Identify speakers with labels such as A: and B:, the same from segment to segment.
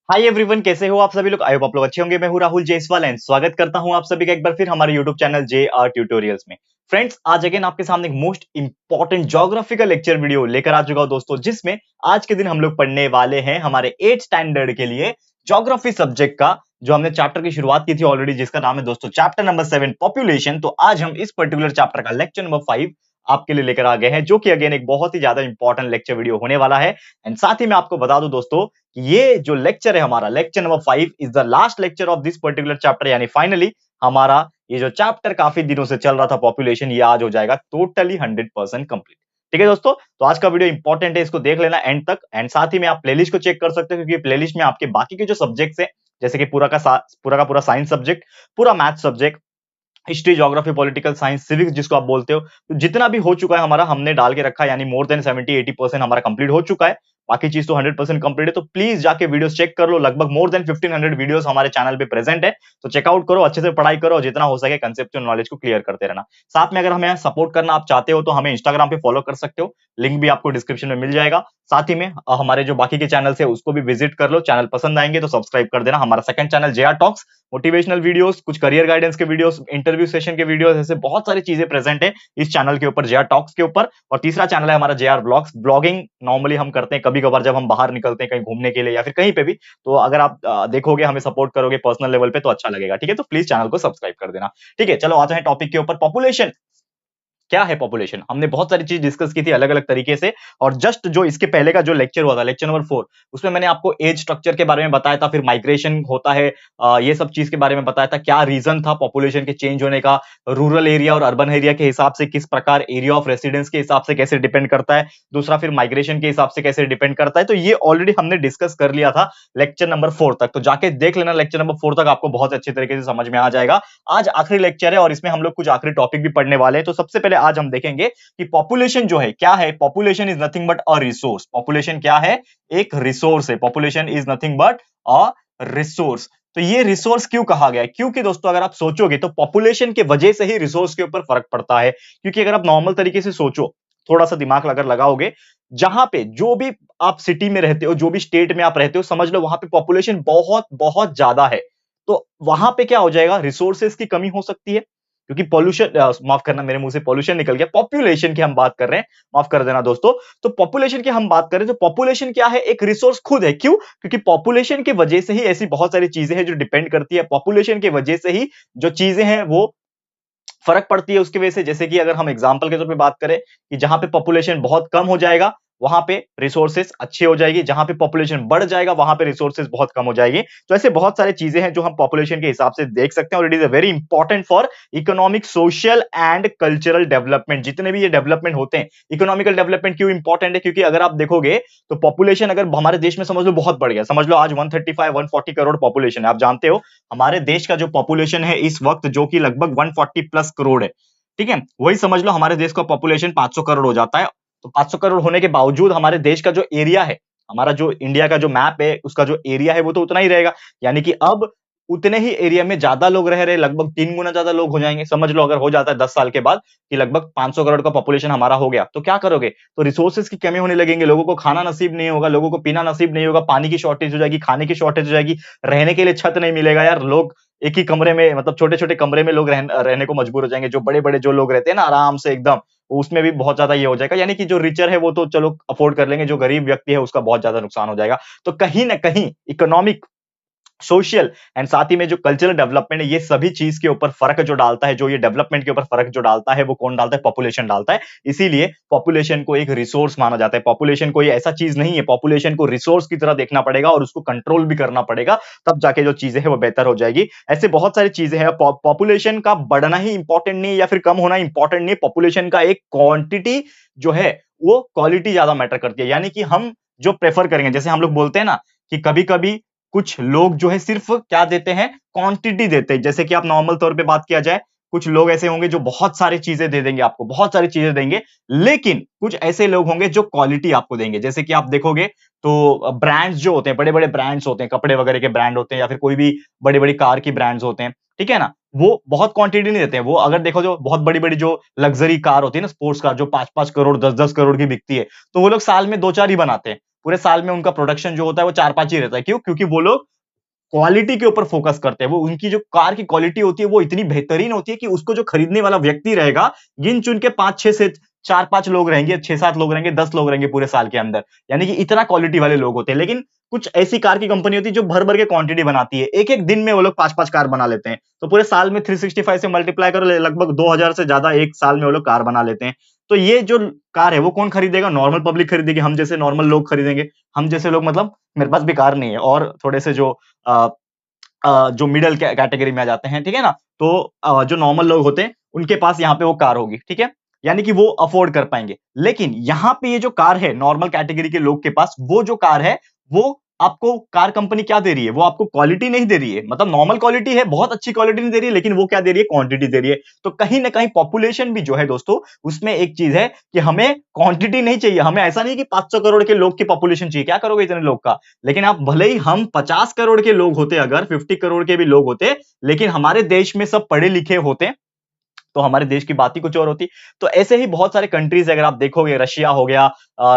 A: Hi everyone, कैसे हो आप सभी लोग। आई होप आप लोग अच्छे होंगे। मैं हूं राहुल जायसवाल एंड स्वागत करता हूं आप सभी का एक बार फिर हमारे यूट्यूब चैनल JR ट्यूटोरियल्स में। फ्रेंड्स, आज अगेन आपके सामने एक most important geographical lecture video लेकर आ चुका हूं दोस्तों, जिसमें आज के दिन हम लोग पढ़ने वाले हैं हमारे 8 स्टैंडर्ड के लिए ज्योग्राफी सब्जेक्ट का, जो हमने चैप्टर की शुरुआत की थी ऑलरेडी, जिसका नाम है दोस्तों चैप्टर नंबर 7 पॉपुलेशन। तो आज हम इस पर्टिकुलर चैप्टर का लेक्चर नंबर 5 आपके लिए लेकर आ गए हैं, जो कि अगेन एक बहुत ही ज्यादा इंपॉर्टेंट लेक्चर वीडियो होने वाला है। एंड साथ ही मैं आपको बता दूं दोस्तों, ये जो लेक्चर है हमारा lecture number 5 is the last lecture of this particular chapter, यानी फाइनली हमारा ये जो चैप्टर काफी दिनों से चल रहा था पॉपुलेशन, ये आज हो जाएगा टोटली 100% कंप्लीट। ठीक है दोस्तों, तो आज का वीडियो इंपॉर्टेंट है, इसको देख लेना एंड तक। एंड साथ ही में आप प्लेलिस्ट को चेक कर सकते हो, क्योंकि प्लेलिस्ट में आपके बाकी के जो सब्जेक्ट्स है, जैसे कि पूरा साइंस सब्जेक्ट, पूरा math subject, history, geography, political science, civics जिसको आप बोलते हो, तो जितना भी हो चुका है हमारा हमने डाल के रखा है, यानी मोर देन 70-80% हमारा कंप्लीट हो चुका है। बाकी चीज तो 100% कंप्लीट है, तो प्लीज जाके वीडियोस चेक कर लो। लगभग मोर देन 1500 वीडियोस हमारे चैनल पे प्रेजेंट है, तो चेकआउट करो, अच्छे से पढ़ाई करो और जितना हो सके कंसेप्चुअल नॉलेज को क्लियर करते रहना। साथ में अगर हमें सपोर्ट करना आप चाहते हो तो हमें इंस्टाग्राम पे फॉलो कर सकते हो, लिंक भी आपको डिस्क्रिप्शन में मिल जाएगा। साथ ही में हमारे जो बाकी के चैनल है उसको भी विजिट कर लो, चैनल पसंद आएंगे तो सब्सक्राइब कर देना। हमारा second channel JR talks, motivational videos, कुछ करियर गाइडेंस के वीडियोस, इंटरव्यू सेशन के वीडियोस, ऐसे बहुत सारी चीजें प्रेजेंट है इस चैनल के ऊपर, JR टॉक्स के ऊपर। और तीसरा चैनल है हमारा JR ब्लॉग्स। ब्लॉगिंग नॉर्मली हम करते हैं कभी कभार जब हम बाहर निकलते हैं कहीं घूमने के लिए या फिर कहीं पे भी, तो अगर आप देखोगे, हमें सपोर्ट करोगे पर्सनल लेवल पे तो अच्छा लगेगा। ठीक है, तो प्लीज चैनल को सब्सक्राइब कर देना। ठीक है, चलो आते हैं टॉपिक के ऊपर। पॉपुलेशन क्या है? पॉपुलेशन हमने बहुत सारी चीज डिस्कस की थी अलग अलग तरीके से, और जस्ट जो इसके पहले का जो लेक्चर हुआ था, लेक्चर नंबर 4, उसमें मैंने आपको एज स्ट्रक्चर के बारे में बताया था, फिर माइग्रेशन होता है, ये सब चीज के बारे में बताया था, क्या रीजन था पॉपुलेशन के चेंज होने का, रूरल एरिया और अर्बन एरिया के हिसाब से किस प्रकार, एरिया ऑफ रेसिडेंस के हिसाब से कैसे डिपेंड करता है, दूसरा फिर माइग्रेशन के हिसाब से कैसे डिपेंड करता है। तो ये ऑलरेडी हमने डिस्कस कर लिया था लेक्चर नंबर 4 तक, तो जाके देख लेना लेक्चर नंबर 4 तक, आपको बहुत अच्छे तरीके से समझ में आ जाएगा। आज आखिरी लेक्चर है और इसमें हम लोग कुछ आखिरी टॉपिक भी पढ़ने वाले हैं। तो सबसे पहले आज हम देखेंगे कि पॉपुलेशन जो है क्या है। Population is nothing but a resource. Population क्या है? एक रिसोर्स है। Population is nothing but a resource. तो ये रिसोर्स क्यों कहा गया है? क्योंकि दोस्तों अगर आप सोचोगे तो पॉपुलेशन के वजह से ही रिसोर्स के ऊपर फर्क पड़ता है। क्योंकि अगर आप नॉर्मल तरीके से सोचो, थोड़ा सा दिमाग अगर लगाओगे, जहां पे जो भी आप सिटी में रहते हो, जो भी स्टेट में आप रहते हो, समझ लो वहां पे पॉपुलेशन बहुत बहुत ज्यादा है, तो वहां पे क्या हो जाएगा? रिसोर्सेज की कमी हो सकती है, क्योंकि पॉल्यूशन, माफ करना मेरे मुंह से पॉल्यूशन निकल गया, पॉपुलेशन की हम बात कर रहे हैं, माफ कर देना दोस्तों। तो पॉपुलेशन की हम बात करें तो पॉपुलेशन क्या है? एक रिसोर्स खुद है। क्यों? क्योंकि पॉपुलेशन की वजह से ही ऐसी बहुत सारी चीजें हैं जो डिपेंड करती है, पॉपुलेशन की वजह से ही जो चीजें हैं वो फर्क पड़ती है उसकी वजह से। जैसे कि अगर हम एग्जांपल के तौर पे बात करें कि जहां पे पॉपुलेशन बहुत कम हो जाएगा वहां पे रिसोर्सेज अच्छी हो जाएगी, जहां पे पॉपुलेशन बढ़ जाएगा वहां पे रिसोर्सेज बहुत कम हो जाएगी। तो ऐसे बहुत सारी चीजें हैं जो हम पॉपुलेशन के हिसाब से देख सकते हैं, और it is a very important for economic, social and cultural development. जितने भी ये डेवलपमेंट होते हैं, इकोनॉमिकल डेवलपमेंट क्यों इंपॉर्टेंट है? क्योंकि अगर आप देखोगे तो पॉपुलेशन अगर हमारे देश में समझ लो बहुत बढ़ गया, समझ लो आज 135-140 करोड़ पॉपुलेशन है। आप जानते हो हमारे देश का जो पॉपुलेशन है इस वक्त, जो कि लगभग 140 प्लस करोड़ है, ठीक है, वही समझ लो हमारे देश का पॉपुलेशन 500 करोड़ हो जाता है। तो 500 करोड़ होने के बावजूद हमारे देश का जो एरिया है, हमारा जो इंडिया का जो मैप है उसका जो एरिया है वो तो उतना ही रहेगा। यानी कि अब उतने ही एरिया में ज्यादा लोग रह रहे, लगभग 3 गुना ज्यादा लोग हो जाएंगे। समझ लो अगर हो जाता है 10 साल के बाद कि लगभग 500 करोड़ का पॉपुलेशन हमारा हो गया, तो क्या करोगे? तो रिसोर्सेज की कमी होने लगेंगे, लोगों को खाना नसीब नहीं होगा, लोगों को पीना नसीब नहीं होगा, पानी की शॉर्टेज हो जाएगी, खाने की शॉर्टेज हो जाएगी, रहने के लिए छत नहीं मिलेगा यार। लोग एक ही कमरे में, मतलब छोटे छोटे कमरे में लोग रहने को मजबूर हो जाएंगे। जो बड़े बड़े जो लोग रहते हैं ना आराम से एकदम, उसमें भी बहुत ज्यादा ये हो जाएगा। यानी कि जो रिचर है वो तो चलो अफोर्ड कर लेंगे, जो गरीब व्यक्ति है उसका बहुत ज्यादा नुकसान हो जाएगा। तो कहीं ना कहीं इकोनॉमिक, सोशल एंड साथ ही में जो कल्चरल डेवलपमेंट है, ये सभी चीज के ऊपर फर्क जो डालता है, जो ये डेवलपमेंट के ऊपर फर्क जो डालता है वो कौन डालता है? पॉपुलेशन डालता है। इसीलिए पॉपुलेशन को एक रिसोर्स माना जाता है। पॉपुलेशन कोई ऐसा चीज नहीं है, पॉपुलेशन को रिसोर्स की तरह देखना पड़ेगा और उसको कंट्रोल भी करना पड़ेगा, तब जाके जो चीजें हैं वो बेहतर हो जाएगी। ऐसे बहुत सारी चीजें हैं। पॉपुलेशन का बढ़ना ही इंपॉर्टेंट नहीं है या फिर कम होना इंपॉर्टेंट नहीं है। पॉपुलेशन का एक क्वांटिटी जो है वो क्वालिटी ज्यादा मैटर करती है। यानी कि हम जो प्रेफर करेंगे, जैसे हम लोग बोलते हैं ना कि कभी कभी कुछ लोग जो है सिर्फ क्या देते हैं? क्वांटिटी देते हैं। जैसे कि आप नॉर्मल तौर पे बात किया जाए, कुछ लोग ऐसे होंगे जो बहुत सारी चीजें दे देंगे आपको, बहुत सारी चीजें देंगे, लेकिन कुछ ऐसे लोग होंगे जो क्वालिटी आपको देंगे। जैसे कि आप देखोगे तो ब्रांड्स जो होते हैं, बड़े बड़े ब्रांड्स होते हैं, कपड़े वगैरह के ब्रांड होते हैं या फिर कोई भी बड़ी बड़ी कार की ब्रांड्स होते हैं, ठीक है ना, वो बहुत क्वांटिटी नहीं देते हैं। वो अगर देखो जो बहुत बड़ी बड़ी जो लग्जरी कार होती है ना, स्पोर्ट्स कार, जो 5-5 करोड़ 10-10 करोड़ की बिकती है, तो वो लोग साल में 2-4 ही बनाते हैं। पूरे साल में उनका प्रोडक्शन जो होता है वो 4-5 ही रहता है। क्यों? क्योंकि वो लोग क्वालिटी के ऊपर फोकस करते हैं। वो उनकी जो कार की क्वालिटी होती है वो इतनी बेहतरीन होती है कि उसको जो खरीदने वाला व्यक्ति रहेगा, गिन चुन के 5-6 से 4-5 लोग रहेंगे, 6-7 लोग रहेंगे, 10 लोग रहेंगे पूरे साल के अंदर। यानी कि इतना क्वालिटी वाले लोग होते हैं। लेकिन कुछ ऐसी कार की कंपनी होती है जो भर-भर के क्वांटिटी बनाती है। एक-एक दिन में वो लोग 5-5 कार बना लेते हैं। तो पूरे साल में 365 से मल्टीप्लाई करो, लगभग 2000 से ज्यादा एक साल में वो लोग कार बना लेते हैं। तो ये जो कार है वो कौन खरीदेगा? नॉर्मल पब्लिक खरीदेगी, हम जैसे नॉर्मल लोग खरीदेंगे। हम जैसे लोग मतलब मेरे पास भी कार नहीं है और थोड़े से अ जो मिडल कैटेगरी में आ जाते हैं, ठीक है ना? तो जो नॉर्मल लोग होते हैं, उनके पास यहाँ पे वो कार होगी, ठीक है? यानी कि वो अफोर्ड कर पाएंगे। लेकिन यहाँ पे ये जो कार है, नॉर्मल कैटेगरी के लोग के पास, वो जो कार है, वो आपको कार कंपनी क्या दे रही है? वो आपको क्वालिटी नहीं दे रही है। मतलब नॉर्मल क्वालिटी है, बहुत अच्छी क्वालिटी नहीं दे रही है, लेकिन वो क्या दे रही है? क्वांटिटी दे रही है। तो कहीं ना कहीं पॉपुलेशन भी जो है दोस्तों, उसमें एक चीज है कि हमें क्वांटिटी नहीं चाहिए। हमें ऐसा नहीं कि 500 करोड़ के लोग की पॉपुलेशन चाहिए। क्या करोगे इतने लोग का? लेकिन आप भले ही हम 50 करोड़ के लोग होते, अगर 50 करोड़ के भी लोग होते, लेकिन हमारे देश में सब पढ़े लिखे होते, तो हमारे देश की बात ही कुछ और होती। तो ऐसे ही बहुत सारे कंट्रीज अगर आप देखोगे, रशिया हो गया,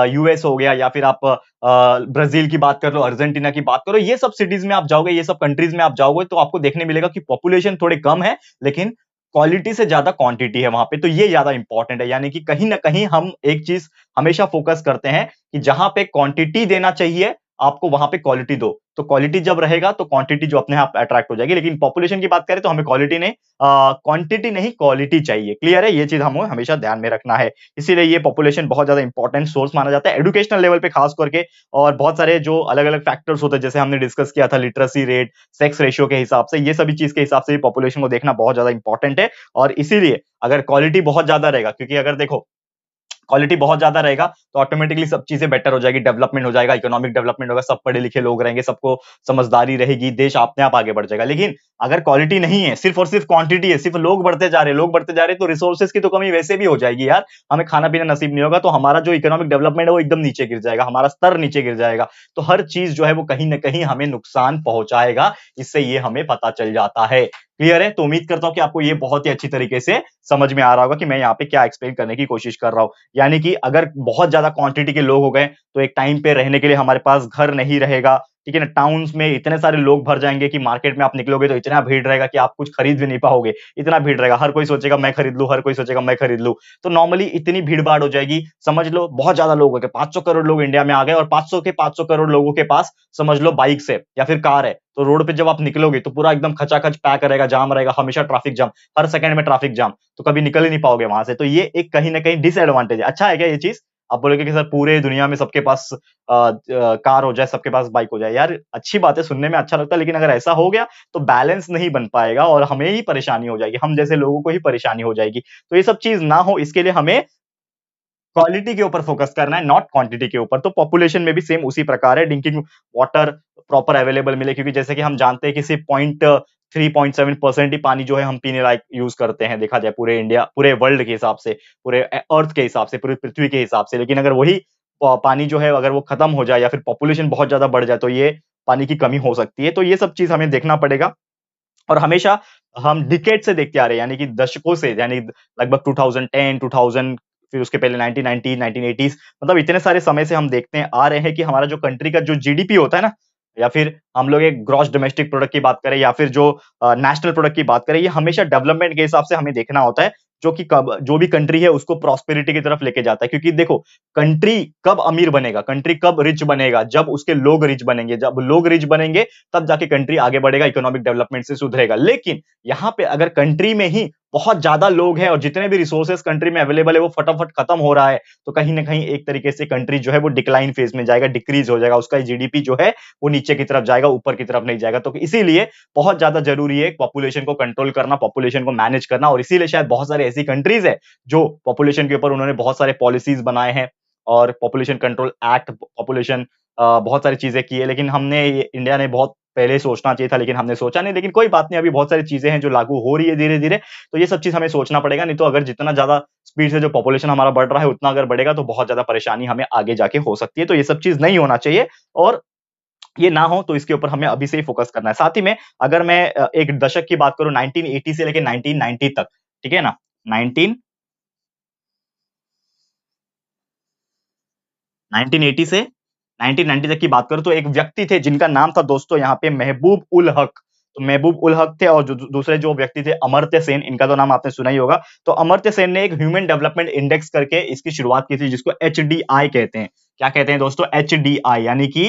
A: यूएस हो गया, या फिर आप ब्राजील की बात कर लो, अर्जेंटीना की बात करो, ये सब सिटीज में आप जाओगे, ये सब कंट्रीज में आप जाओगे, तो आपको देखने मिलेगा कि पॉपुलेशन थोड़े कम है, लेकिन क्वालिटी से ज्यादा क्वांटिटी है वहां पे। तो ये ज्यादा इंपॉर्टेंट है। यानी कि कहीं ना कहीं हम एक चीज हमेशा फोकस करते हैं कि जहां पे क्वांटिटी देना चाहिए, आपको वहां पे क्वालिटी दो। तो क्वालिटी जब रहेगा तो क्वांटिटी जो अपने आप अट्रैक्ट हो जाएगी। लेकिन पॉपुलेशन की बात करें तो हमें क्वालिटी नहीं, क्वांटिटी नहीं, क्वालिटी चाहिए। क्लियर है? ये चीज हमें हमेशा ध्यान में रखना है। इसीलिए ये पॉपुलेशन बहुत ज्यादा इंपॉर्टेंट सोर्स माना जाता है एजुकेशनल लेवल पे खास करके। और बहुत सारे जो अलग अलग फैक्टर्स होते हैं, जैसे हमने डिस्कस किया था, लिटरेसी रेट, सेक्स रेशियो के हिसाब से, ये सभी चीज के हिसाब से पॉपुलेशन को देखना बहुत ज्यादा इंपॉर्टेंट है। और इसीलिए अगर क्वालिटी बहुत ज्यादा रहेगा, क्योंकि अगर देखो क्वालिटी बहुत ज्यादा रहेगा तो ऑटोमेटिकली सब चीजें बेटर हो जाएगी, डेवलपमेंट हो जाएगा, इकोनॉमिक डेवलपमेंट होगा, सब पढ़े लिखे लोग रहेंगे, सबको समझदारी रहेगी, देश अपने आप आगे बढ़ जाएगा। लेकिन अगर क्वालिटी नहीं है, सिर्फ और सिर्फ क्वांटिटी है, सिर्फ लोग बढ़ते जा रहे हैं, लोग बढ़ते जा रहे हैं, तो रिसोर्सेज की तो कमी वैसे भी हो जाएगी यार। हमें खाना पीना नसीब नहीं होगा, तो हमारा जो इकोनॉमिक डेवलपमेंट है वो एकदम नीचे गिर जाएगा, हमारा स्तर नीचे गिर जाएगा। तो हर चीज जो है वो कहीं ना कहीं हमें नुकसान पहुंचाएगा। इससे ये हमें पता चल जाता है। क्लियर है? तो उम्मीद करता हूं कि आपको ये बहुत ही अच्छी तरीके से समझ में आ रहा होगा कि मैं यहाँ पे क्या एक्सप्लेन करने की कोशिश कर रहा हूं। यानी कि अगर बहुत ज्यादा क्वांटिटी के लोग हो गए, तो एक टाइम पे रहने के लिए हमारे पास घर नहीं रहेगा, ठीक है ना? टाउन्स में इतने सारे लोग भर जाएंगे कि मार्केट में आप निकलोगे तो इतना भीड़ रहेगा कि आप कुछ खरीद भी नहीं पाओगे। इतना भीड़ रहेगा, हर कोई सोचेगा मैं खरीद लूं, हर कोई सोचेगा मैं खरीद लूं। तो नॉर्मली इतनी भीड़ भाड़ हो जाएगी। समझ लो बहुत ज्यादा लोग हो गए, 500 करोड़ लोग इंडिया में आ गए, और 500 करोड़ लोगों के पास समझ लो बाइक से या फिर कार है। तो रोड पे जब आप निकलोगे तो पूरा एकदम खचाखच पैक रहेगा, जाम रहेगा, हमेशा ट्रैफिक जाम, हर सेकंड में ट्रैफिक जाम। तो कभी निकल ही नहीं पाओगे वहां से। तो ये एक कहीं ना कहीं डिसएडवांटेज है। अच्छा है क्या ये चीज? आप बोलोगे कि सर पूरे दुनिया में सबके पास कार हो जाए, सबके पास बाइक हो जाए। यार अच्छी बात है, सुनने में अच्छा लगता है, लेकिन अगर ऐसा हो गया तो बैलेंस नहीं बन पाएगा और हमें ही परेशानी हो जाएगी, हम जैसे लोगों को ही परेशानी हो जाएगी। तो ये सब चीज ना हो, इसके लिए हमें क्वालिटी के ऊपर फोकस करना है, नॉट क्वांटिटी के ऊपर। तो पॉपुलेशन में भी सेम उसी प्रकार है, ड्रिंकिंग वाटर प्रॉपर अवेलेबल मिले, क्योंकि जैसे कि हम जानते हैं कि सिर्फ 0.3-0.7% ही पानी जो है हम पीने लायक यूज करते हैं, देखा जाए पूरे इंडिया, पूरे वर्ल्ड के हिसाब से, पूरे अर्थ के हिसाब से, पूरी पृथ्वी के हिसाब से। लेकिन अगर वही पानी जो है अगर वो खत्म हो जाए या फिर पॉपुलेशन बहुत ज्यादा बढ़ जाए, तो ये पानी की कमी हो सकती है। तो ये सब चीज हमें देखना पड़ेगा। और हमेशा हम डिकेड से देखते आ रहे हैं, यानी कि दशकों से, यानी लगभग 2010, 2000, फिर उसके पहले 1990, 1980s, मतलब इतने सारे समय से हम देखते आ रहे हैं कि हमारा जो कंट्री का जो जीडीपी होता है ना, या फिर हम लोग एक ग्रॉस डोमेस्टिक प्रोडक्ट की बात करें, या फिर जो नेशनल प्रोडक्ट की बात करें, ये हमेशा डेवलपमेंट के हिसाब से हमें देखना होता है, जो कि कब जो भी कंट्री है उसको प्रॉस्पेरिटी की तरफ लेके जाता है। क्योंकि देखो, कंट्री कब अमीर बनेगा, कंट्री कब रिच बनेगा, जब उसके लोग रिच बनेंगे। जब लोग रिच बनेंगे तब जाके कंट्री आगे बढ़ेगा, इकोनॉमिक डेवलपमेंट से सुधरेगा। लेकिन यहाँ पे अगर कंट्री में ही बहुत ज्यादा लोग हैं और जितने भी रिसोर्सेस कंट्री में अवेलेबल है वो फटाफट खत्म हो रहा है, तो कहीं ना कहीं एक तरीके से कंट्री जो है वो डिक्लाइन फेज में जाएगा, डिक्रीज हो जाएगा, उसका जीडीपी जो है वो नीचे की तरफ जाएगा, ऊपर की तरफ नहीं जाएगा। तो इसीलिए बहुत ज्यादा जरूरी है पॉपुलेशन को कंट्रोल करना, पॉपुलेशन को मैनेज करना। और इसीलिए शायद बहुत सारे ऐसी कंट्रीज है जो पॉपुलेशन के ऊपर उन्होंने बहुत सारे पॉलिसीज बनाए हैं, और पॉपुलेशन कंट्रोल एक्ट, पॉपुलेशन बहुत सारी चीजें की है। लेकिन हमने इंडिया ने बहुत पहले सोचना चाहिए था, लेकिन हमने सोचा नहीं। लेकिन कोई बात नहीं, अभी बहुत सारी चीजें हैं जो लागू हो रही है धीरे धीरे। तो ये सब चीज हमें सोचना पड़ेगा, नहीं तो अगर जितना ज्यादा स्पीड से जो पॉपुलेशन हमारा बढ़ रहा है उतना अगर बढ़ेगा तो बहुत ज्यादा परेशानी हमें आगे जाके हो सकती है। तो ये सब चीज नहीं होना चाहिए, और ये ना हो तो इसके ऊपर हमें अभी से ही फोकस करना है। साथ ही में अगर मैं एक दशक की बात करूं, 1980 से लेकर 1990 तक, ठीक है ना, 19 1980 से 1990 तक की बात करूं तो एक व्यक्ति थे जिनका नाम था दोस्तों यहाँ पे महबूब उल हक। तो महबूब उल हक थे और जो दूसरे जो व्यक्ति थे अमर्त्य सेन, इनका तो नाम आपने सुना ही होगा। तो अमर्त्य सेन ने एक ह्यूमन डेवलपमेंट इंडेक्स करके इसकी शुरुआत की थी, जिसको एचडीआई कहते हैं। क्या कहते हैं दोस्तों? एचडीआई, यानी कि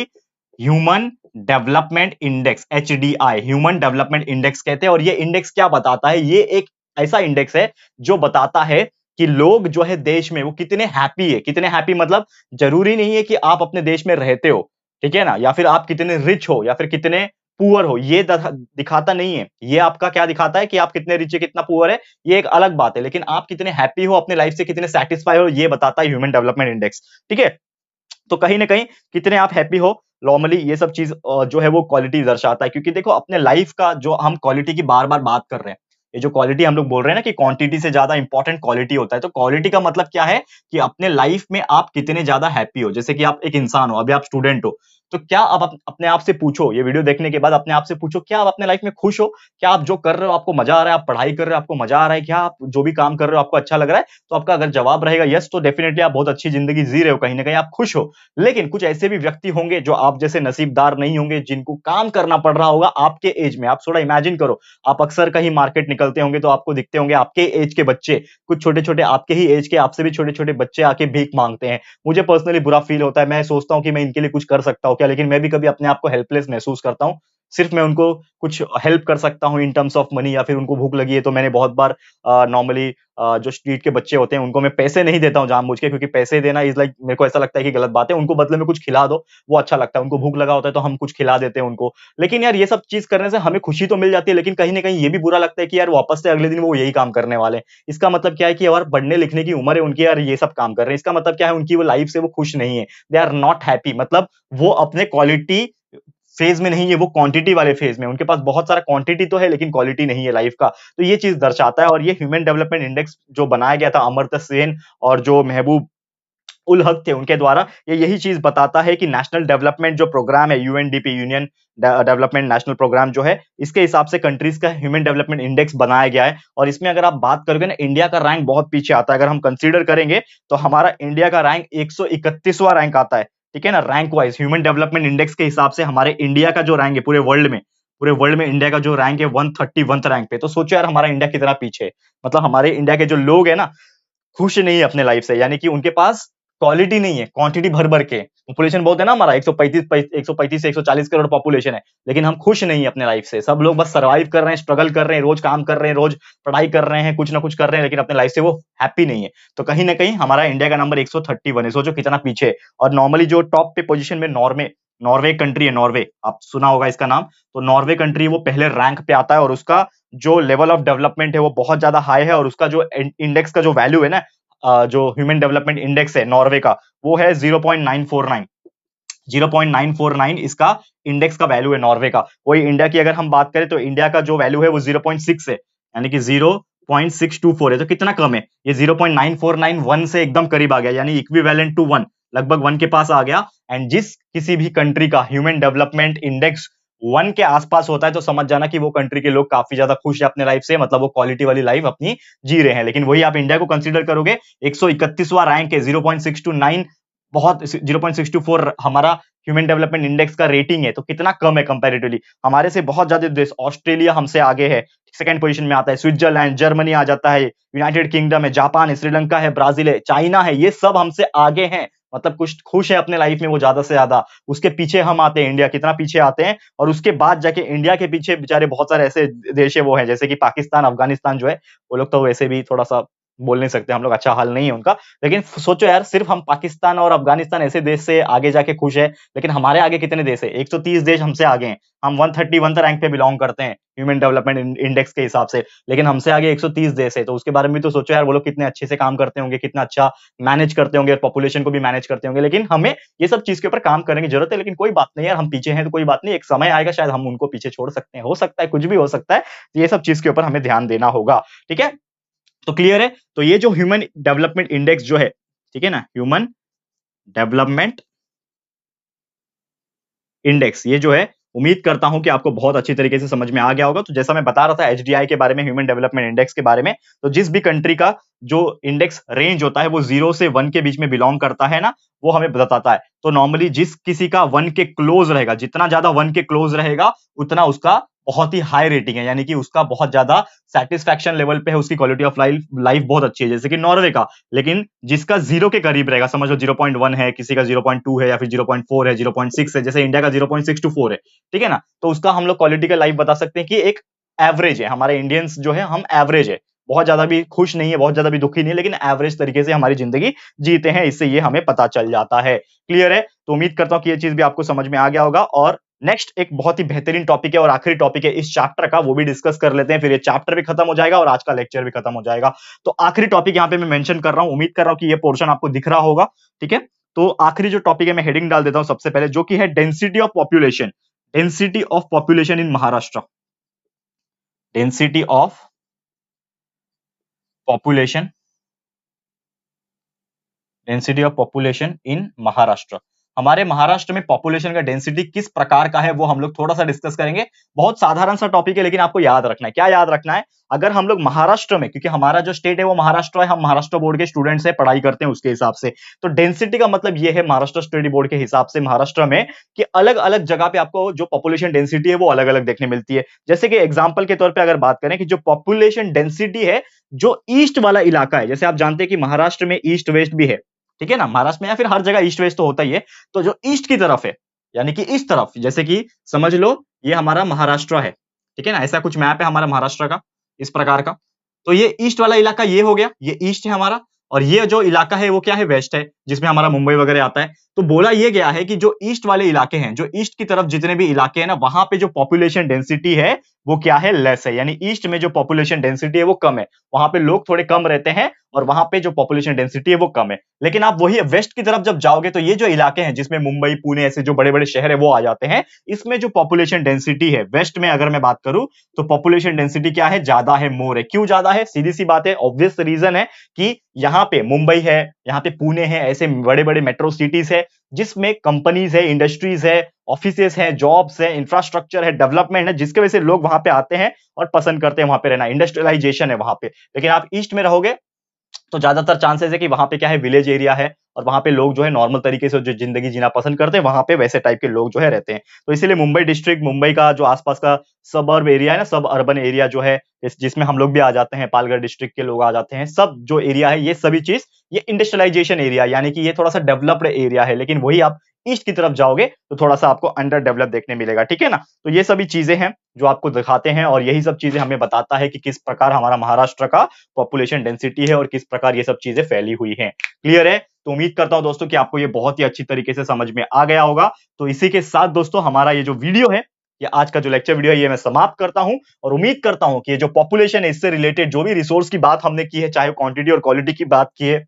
A: human development index. HDI human development index कहते हैं। और ये इंडेक्स क्या बताता है? ये एक ऐसा इंडेक्स है जो बताता है कि लोग जो है देश में वो कितने हैप्पी है। कितने हैप्पी मतलब जरूरी नहीं है कि आप अपने देश में रहते हो, ठीक है ना, या फिर आप कितने रिच हो या फिर कितने पुअर हो, ये दिखाता नहीं है। ये आपका क्या दिखाता है कि आप कितने रिच है कितना पुअर है, ये एक अलग बात है। लेकिन आप कितने हैप्पी हो अपने लाइफ से, कितने सेटिस्फाई हो, ये बताता है ह्यूमन डेवलपमेंट इंडेक्स, ठीक है। तो कहीं ना कहीं कितने आप हैप्पी हो, नॉर्मली ये सब चीज जो है वो क्वालिटी दर्शाता है। क्योंकि देखो अपने लाइफ का जो हम क्वालिटी की बार बार बात कर रहे हैं, ये जो क्वालिटी हम लोग बोल रहे हैं ना कि क्वांटिटी से ज्यादा इंपॉर्टेंट क्वालिटी होता है, तो क्वालिटी का मतलब क्या है कि अपने लाइफ में आप कितने ज्यादा हैप्पी हो। जैसे कि आप एक इंसान हो, अभी आप स्टूडेंट हो, तो क्या आप अपने आप से पूछो, ये वीडियो देखने के बाद अपने आप से पूछो, क्या आप अपने लाइफ में खुश हो? क्या आप जो कर रहे हो आपको मजा आ रहा है? आप पढ़ाई कर रहे हो आपको मजा आ रहा है? क्या आप जो भी काम कर रहे हो आपको अच्छा लग रहा है? तो आपका अगर जवाब रहेगा यस, तो डेफिनेटली आप बहुत अच्छी जिंदगी जी रहे हो, कहीं ना कहीं आप खुश हो। लेकिन कुछ ऐसे भी व्यक्ति होंगे जो आप जैसे नसीबदार नहीं होंगे, जिनको काम करना पड़ रहा होगा आपके एज में। आप थोड़ा इमेजिन करो, आप अक्सर कहीं मार्केट निकलते होंगे तो आपको दिखते होंगे आपके एज के बच्चे, कुछ छोटे छोटे आपके ही एज के, आपसे भी छोटे छोटे बच्चे आके भीख मांगते हैं। मुझे पर्सनली बुरा फील होता है, मैं सोचता हूं कि मैं इनके लिए कुछ कर सकता हूं क्या, लेकिन मैं भी कभी अपने आप को हेल्पलेस महसूस करता हूं। सिर्फ मैं उनको कुछ हेल्प कर सकता हूं इन टर्म्स ऑफ मनी, या फिर उनको भूख लगी है तो मैंने बहुत बार नॉर्मली जो स्ट्रीट के बच्चे होते हैं उनको मैं पैसे नहीं देता हूं जानबूझ के, क्योंकि पैसे देना इज लाइक, मेरे को ऐसा लगता है कि गलत बात है। उनको बदले में कुछ खिला दो, वो अच्छा लगता है। उनको भूख लगा होता है तो हम कुछ खिला देते हैं उनको। लेकिन यार ये सब चीज करने से हमें खुशी तो मिल जाती है, लेकिन कहीं ना कहीं ये भी बुरा लगता है कि यार वापस से अगले दिन वो यही काम करने वाले हैं। इसका मतलब क्या है कि यार पढ़ने लिखने की उम्र है उनकी, यार ये सब काम कर रहे हैं, इसका मतलब क्या है उनकी वो लाइफ से वो खुश नहीं है, दे आर नॉट हैप्पी। मतलब वो अपने क्वालिटी फेज में नहीं है, वो क्वांटिटी वाले फेज में। उनके पास बहुत सारा क्वांटिटी तो है लेकिन क्वालिटी नहीं है लाइफ का। तो ये चीज दर्शाता है। और ये ह्यूमन डेवलपमेंट इंडेक्स जो बनाया गया था अमर्त्य सेन और जो महबूब उल हक थे उनके द्वारा, ये यही चीज बताता है कि नेशनल डेवलपमेंट जो प्रोग्राम है, UNDP, union development national programme जो है, इसके हिसाब से कंट्रीज का ह्यूमन डेवलपमेंट इंडेक्स बनाया गया है। और इसमें अगर आप बात करोगे ना, इंडिया का रैंक बहुत पीछे आता है। अगर हम कंसीडर करेंगे तो हमारा इंडिया का रैंक 131वां रैंक आता है, ठीक है ना, rank wise human development index के हिसाब से हमारे इंडिया का जो रैंक है पूरे वर्ल्ड में इंडिया का जो रैंक है 131 रैंक पे। तो सोचो यार हमारा इंडिया कितना पीछे है। मतलब हमारे इंडिया के जो लोग है ना, खुश नहीं है अपने लाइफ से, यानी कि उनके पास क्वालिटी नहीं है, क्वांटिटी भर भर के। पॉपुलेशन बहुत है ना हमारा, 135 से 140 करोड़ पॉपुलेशन है, लेकिन हम खुश नहीं है अपने लाइफ से। सब लोग बस सर्वाइव कर रहे हैं, स्ट्रगल कर रहे हैं, रोज काम कर रहे हैं, रोज पढ़ाई कर रहे हैं, कुछ ना कुछ कर रहे हैं, लेकिन अपने लाइफ से वो हैप्पी नहीं है। तो कहीं ना कहीं हमारा इंडिया का नंबर 131 है, सोचो कितना पीछे है। और नॉर्मली जो टॉप पे पोजीशन में नॉर्वे, नॉर्वे कंट्री है, नॉर्वे, आप सुना होगा इसका नाम। तो नॉर्वे कंट्री वो पहले रैंक पे आता है, और उसका जो लेवल ऑफ डेवलपमेंट है वो बहुत ज्यादा हाई है। और उसका जो इंडेक्स का जो वैल्यू है ना, जो ह्यूमन डेवलपमेंट इंडेक्स है नॉर्वे का, वो है 0.949। 0.949 इसका इंडेक्स का वैल्यू है नॉर्वे का। वही इंडिया की अगर हम बात करें तो इंडिया का जो वैल्यू है वो 0.6 है, यानी कि 0.624 है। तो कितना कम है ये, 0.949 1 से एकदम करीब आ गया, यानी इक्विवेलेंट टू 1, लगभग 1 के पास आ गया। एंड जिस किसी भी कंट्री का ह्यूमन डेवलपमेंट इंडेक्स 1 के आसपास होता है, तो समझ जाना कि वो कंट्री के लोग काफी ज्यादा खुश है अपने लाइफ से, मतलब वो क्वालिटी वाली लाइफ अपनी जी रहे हैं। लेकिन वही आप इंडिया को कंसीडर करोगे, 131वां रैंक है, 0.629, बहुत 0.624 हमारा ह्यूमन डेवलपमेंट इंडेक्स का रेटिंग है। तो कितना कम है कंपैरेटिवली, हमारे से बहुत ज्यादा देश, ऑस्ट्रेलिया हमसे आगे है, सेकंड पोजीशन में आता है, स्विट्जरलैंड, जर्मनी आ जाता है, यूनाइटेड किंगडम है, जापान है, श्रीलंका है, ब्राजील है, चाइना है, ये सब हमसे आगे हैं। मतलब कुछ खुश है अपने लाइफ में वो ज्यादा से ज्यादा। उसके पीछे हम आते हैं, इंडिया कितना पीछे आते हैं। और उसके बाद जाके इंडिया के पीछे बेचारे बहुत सारे ऐसे देश है वो है, जैसे कि पाकिस्तान, अफगानिस्तान जो है, वो लोग तो वैसे भी थोड़ा सा बोल नहीं सकते हम लोग, अच्छा हाल नहीं है उनका। लेकिन सोचो यार, सिर्फ हम पाकिस्तान और अफगानिस्तान ऐसे देश से आगे जाके खुश है, लेकिन हमारे आगे कितने देश है? 130 देश हमसे आगे हैं। हम 131 रैंक पे बिलोंग करते हैं ह्यूमन डेवलपमेंट इंडेक्स के हिसाब से, लेकिन हमसे आगे 130 देश है। तो उसके बारे में भी तो सोचो यार, वो लोग कितने अच्छे से काम करते होंगे, कितना अच्छा मैनेज करते होंगे, पॉपुलेशन को भी मैनेज करते होंगे। लेकिन हमें ये सब चीज के ऊपर काम करने की जरूरत है। लेकिन कोई बात नहीं यार, हम पीछे हैं तो कोई बात नहीं, एक समय आएगा शायद हम उनको पीछे छोड़ सकते हैं, हो सकता है कुछ भी हो सकता है। ये सब चीज के ऊपर हमें ध्यान देना होगा, ठीक है। तो क्लियर है। तो ये जो ह्यूमन डेवलपमेंट इंडेक्स जो है, ठीक है ना, ह्यूमन डेवलपमेंट इंडेक्स ये जो है उम्मीद करता हूं कि आपको बहुत अच्छी तरीके से समझ में आ गया होगा। तो जैसा मैं बता रहा था एचडीआई के बारे में, ह्यूमन डेवलपमेंट इंडेक्स के बारे में, तो जिस भी कंट्री का जो इंडेक्स रेंज होता है वो 0 से 1 के बीच में बिलोंग करता है ना, वो हमें बताता है। तो नॉर्मली जिस किसी का 1 के क्लोज रहेगा, जितना ज्यादा 1 के क्लोज रहेगा उतना उसका बहुत ही हाई रेटिंग है, यानी कि उसका बहुत ज्यादा सेटिस्फैक्शन लेवल पे है, उसकी क्वालिटी ऑफ लाइफ लाइफ बहुत अच्छी है, जैसे कि नॉर्वे का। लेकिन जिसका 0 के करीब रहेगा, समझ लो 0.1 है, किसी का 0.2 है, या फिर 0.4 है, 0.6 है, जैसे इंडिया का 0.6 टू 4 है, ठीक है ना, तो उसका हम लोग क्वालिटी का लाइफ बता सकते हैं कि एक एवरेज है। हमारे इंडियंस जो है हम एवरेज है, बहुत ज्यादा भी खुश नहीं है, बहुत ज्यादा भी दुखी नहीं है, लेकिन एवरेज तरीके से हमारी जिंदगी जीते हैं, इससे ये हमें पता चल जाता है। क्लियर है? तो उम्मीद करता हूं कि ये चीज भी आपको समझ में आ गया होगा। और नेक्स्ट एक बहुत ही बेहतरीन टॉपिक है और आखिरी टॉपिक है इस चैप्टर का, वो भी डिस्कस कर लेते हैं, फिर ये चैप्टर भी खत्म हो जाएगा और आज का लेक्चर भी खत्म हो जाएगा। तो आखिरी टॉपिक यहाँ पे मैं मेंशन कर रहा हूं, उम्मीद कर रहा हूं कि ये पोर्शन आपको दिख रहा होगा। ठीक है, तो आखिरी जो टॉपिक है मैं हेडिंग डाल देता हूं सबसे पहले, जो कि है density of population. Density of population in Maharashtra. Density of population, density of population in Maharashtra. हमारे महाराष्ट्र में पॉपुलेशन का डेंसिटी किस प्रकार का है वो हम लोग थोड़ा सा डिस्कस करेंगे। बहुत साधारण सा टॉपिक है, लेकिन आपको याद रखना है। क्या याद रखना है? अगर हम लोग महाराष्ट्र में, क्योंकि हमारा जो स्टेट है वो महाराष्ट्र है, हम महाराष्ट्र बोर्ड के स्टूडेंट्स हैं, पढ़ाई करते हैं उसके हिसाब से, तो डेंसिटी का मतलब ये है महाराष्ट्र स्टडी बोर्ड के हिसाब से महाराष्ट्र में कि अलग अलग जगह पे आपको जो पॉपुलेशन डेंसिटी है वो अलग अलग देखने मिलती है। जैसे कि एग्जाम्पल के तौर पर अगर बात करें कि जो पॉपुलेशन डेंसिटी है जो ईस्ट वाला इलाका है, जैसे आप जानते हैं कि महाराष्ट्र में ईस्ट वेस्ट भी है, ठीक है ना, महाराष्ट्र में या फिर हर जगह ईस्ट वेस्ट तो होता ही है। तो जो ईस्ट की तरफ है, यानी कि इस तरफ, जैसे कि समझ लो ये हमारा महाराष्ट्र है, ठीक है ना, ऐसा कुछ मैप है हमारा महाराष्ट्र का इस प्रकार का। तो ये ईस्ट वाला इलाका ये हो गया, ये ईस्ट है हमारा, और ये जो इलाका है वो क्या है, वेस्ट है, जिसमें हमारा मुंबई वगैरह आता है। तो बोला ये गया है कि जो ईस्ट वाले इलाके हैं, जो ईस्ट की तरफ जितने भी इलाके हैं ना, वहां पे जो पॉपुलेशन डेंसिटी है वो क्या है, लेस है, यानी ईस्ट में जो पॉपुलेशन डेंसिटी है वो कम है, वहां पे लोग थोड़े कम रहते हैं और वहां पे जो पॉपुलेशन डेंसिटी है वो कम है। लेकिन आप वही वेस्ट की तरफ जब जाओगे तो ये जो इलाके हैं जिसमें मुंबई पुणे ऐसे जो बड़े बड़े शहर है वो आ जाते हैं, इसमें जो पॉपुलेशन डेंसिटी है वेस्ट में अगर मैं बात करूं तो पॉपुलेशन डेंसिटी क्या है, ज्यादा है, मोर है। क्यों ज्यादा है? सीधी सी बात है, ऑब्वियस रीजन है कि यहाँ पे मुंबई है, यहाँ पे पुणे है, ऐसे बड़े बड़े मेट्रो सिटीज है जिसमें कंपनीज है, इंडस्ट्रीज है, ऑफिसेस है, जॉब्स है, इंफ्रास्ट्रक्चर है, डेवलपमेंट है, जिसके वजह से लोग वहां पे आते हैं और पसंद करते हैं वहां पे रहना, इंडस्ट्रियलाइजेशन है वहां पे। लेकिन आप ईस्ट में रहोगे तो ज्यादातर चांसेस है कि वहां पे क्या है, विलेज एरिया है, और वहां पे लोग जो है नॉर्मल तरीके से जो जिंदगी जीना पसंद करते हैं, वहां पे वैसे टाइप के लोग जो है रहते हैं। तो इसीलिए मुंबई डिस्ट्रिक्ट, मुंबई का जो आसपास का सबअर्ब एरिया है ना, सब अर्बन एरिया जो है, जिसमें हम लोग भी आ जाते हैं, पालघर डिस्ट्रिक्ट के लोग आ जाते हैं, सब जो एरिया है ये सभी चीज, ये इंडस्ट्रियलाइजेशन एरिया, यानी कि ये थोड़ा सा डेवलप्ड एरिया है। लेकिन वही आप ईस्ट की तरफ जाओगे तो थोड़ा सा आपको अंडर डेवलप देखने मिलेगा, ठीक है ना। तो ये सभी चीजें हैं जो आपको दिखाते हैं, और यही सब चीजें हमें बताता है कि किस प्रकार हमारा महाराष्ट्र का पॉपुलेशन डेंसिटी है और किस प्रकार ये सब चीजें फैली हुई हैं। क्लियर है? तो उम्मीद करता हूं दोस्तों कि आपको ये बहुत ही अच्छी तरीके से समझ में आ गया होगा। तो इसी के साथ दोस्तों हमारा ये जो वीडियो है, ये आज का जो लेक्चर वीडियो है, ये मैं समाप्त करता हूं, और उम्मीद करता हूं कि ये जो पॉपुलेशन है इससे रिलेटेड जो भी रिसोर्स की बात हमने की है, चाहे क्वांटिटी और क्वालिटी की बात की है,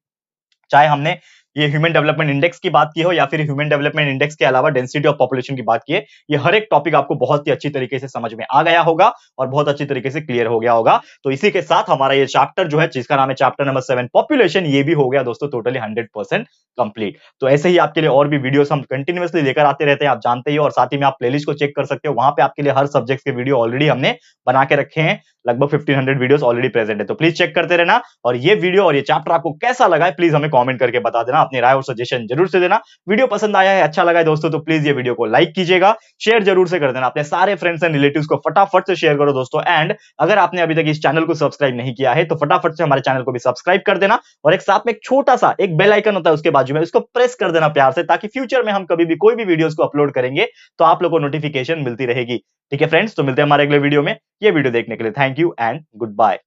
A: चाहे हमने ये ह्यूमन डेवलपमेंट इंडेक्स की बात की हो या फिर ह्यूमन डेवलपमेंट इंडेक्स के अलावा डेंसिटी ऑफ पॉपुलेशन की बात की है, ये हर एक टॉपिक आपको बहुत ही अच्छी तरीके से समझ में आ गया होगा और बहुत अच्छी तरीके से क्लियर हो गया होगा। तो इसी के साथ हमारा ये चैप्टर जो है, जिसका नाम है चैप्टर नंबर 7 पॉपुलेशन, ये भी हो गया दोस्तों टोटली 100% कंप्लीट। तो ऐसे ही आपके लिए और भी वीडियोस हम कंटिन्यूअसली लेकर आते रहते हैं, आप जानते ही हो, और साथ ही में आप प्लेलिस्ट को चेक कर सकते हो, वहां पे आपके लिए हर सब्जेक्ट के वीडियो ऑलरेडी हमने बना के रखे हैं, लगभग 1500 वीडियोस ऑलरेडी प्रेजेंट है। तो प्लीज चेक करते रहना, और ये वीडियो और ये चैप्टर आपको कैसा लगा है प्लीज हमें कमेंट करके बता देना, अपनी राय और सजेशन जरूर से देना। वीडियो पसंद आया है, अच्छा लगा है दोस्तों, तो प्लीज ये वीडियो को लाइक कीजिएगा, शेयर जरूर से कर देना, अपने सारे फ्रेंड्स एंड रिलेटिव्स को फटाफट से शेयर करो दोस्तों। एंड अगर आपने अभी तक इस चैनल को सब्सक्राइब नहीं किया है तो फटाफट से हमारे चैनल को भी सब्सक्राइब कर देना, और एक साथ में एक छोटा सा एक बेल आइकन होता है उसके बाजू में, उसको प्रेस कर देना प्यार से, ताकि फ्यूचर में हम कभी भी कोई भी वीडियोस को अपलोड करेंगे तो आप लोगों को नोटिफिकेशन मिलती रहेगी। ठीक है फ्रेंड्स, तो मिलते हैं हमारे अगले वीडियो में। ये वीडियो देखने के लिए thank you and good bye.